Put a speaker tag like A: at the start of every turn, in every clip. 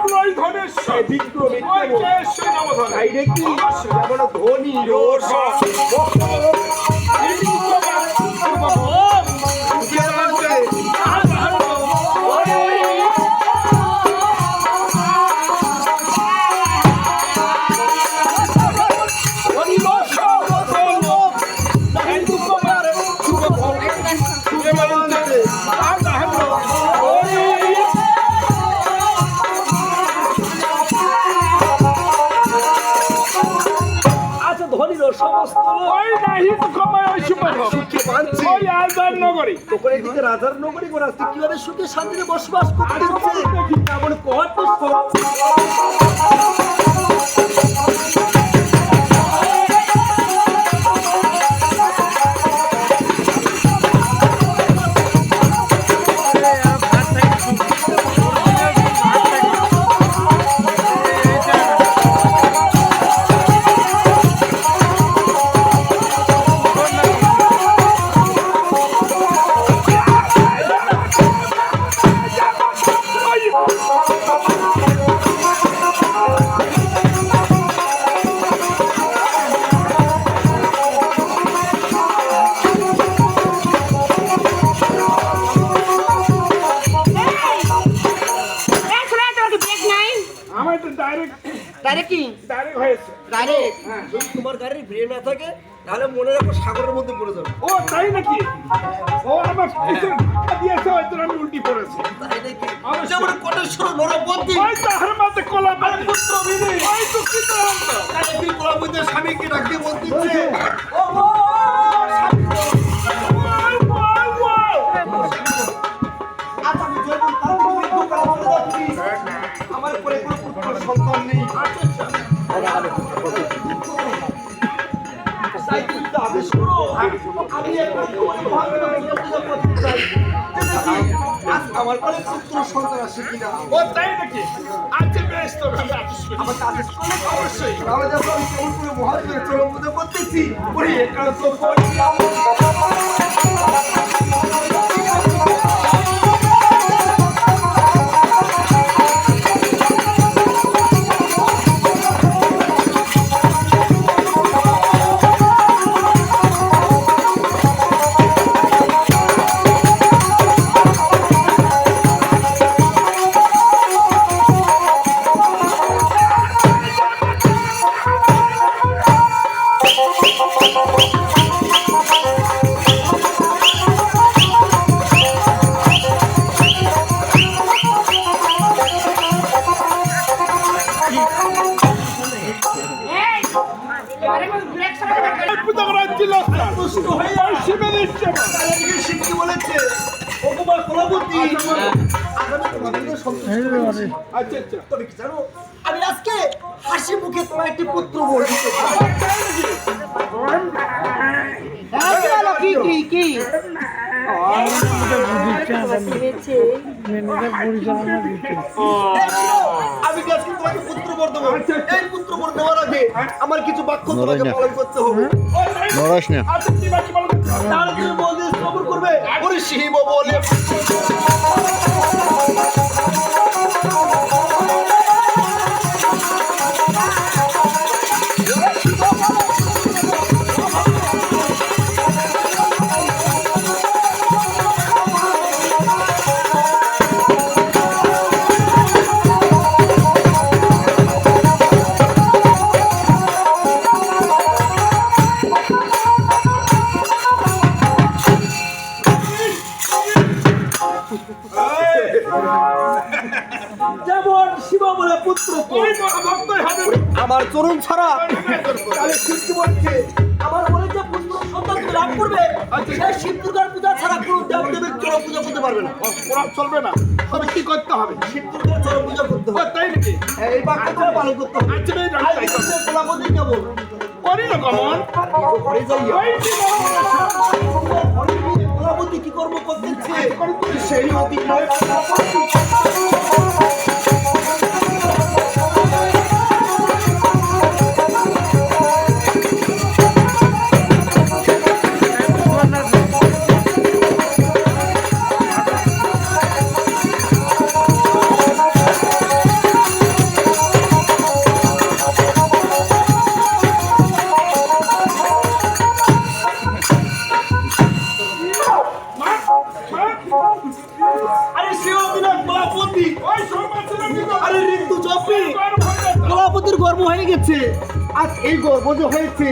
A: প্রলয় ধনেশ্বর বিক্রমেশ্বর নবধন ধনী রাজার নগরী কিভাবে সুখে শান্তিতে বসবাস করতে এমন কত তোমার গাড়ির ব্রেন না থাকে তাহলে মনে রাখো সাগরের মধ্যে পড়ে যাবে। ও তাই নাকি? ও আমার দিয়েছে হয়তো আমি উল্টি পড়েছি। তাই নাকি? যেমন কোটেশ্বর নরপতি ওই তো হারমাতে কলা বাড়ি পুত্র বিনি ওই তো কি তো তাই কি কলাবুদের স্বামীকে ডাকতে বলতিছে ও আচ্ছা আমি যখন তার তুমি তো করা চলে যাচ্ছি আমার পরে কোনো পুত্র সন্তান নেই। আমার পরে পুত্র সন্তান আছে কিনা? ও তাই নাকি? আচ্ছা বেশ তো আমার কাছে অবশ্যই আমরা যখন পুরো মহাজনের চরম মধ্যে করতেছি ওই একান্ত আমি আজকে হাসি মুখে তোমার একটি পুত্র বলতে আমি আজকে তোমাকে পুত্র বর দেবো। এই পুত্র বর দেওয়ার আগে আমার কিছু বাক্য তোমাকে পালন করতে হবে। তার জন্য বলতে সবর করবে ওরে শিব বলে যেমন শিব বলে পুত্র আমার চরণ ছাড়া শিব বলছে আমার বলে যে পুত্র সন্তান লাভ করবে সে শিব দুর্গার পূজা ছাড়া কোনো দেবদেবীর চরণ পূজা করতে পারবে না। চলবে না, তবে কি করতে হবে? শিব দুর্গার চরণ পূজা করতে হবে। তাই নাকি? এই বাক্যটা পালন করতে হবে। কেমন করি না কমন কি কর্ম করতেছে সেই অতিক্রয় আমাদের গর্ব হয়ে গেছে। আজ এই গর্ব যে হয়েছে,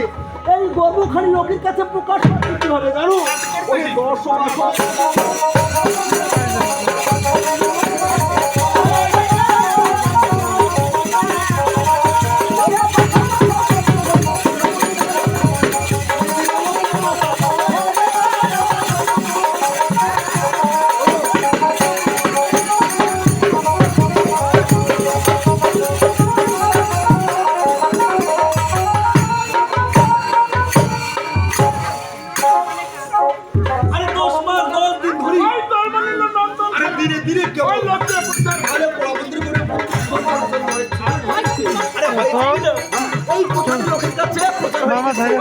A: এই গর্বখানি লোকের কাছে প্রকাশ করতে হবে জানো। ওই দর্শক
B: মামা ধরে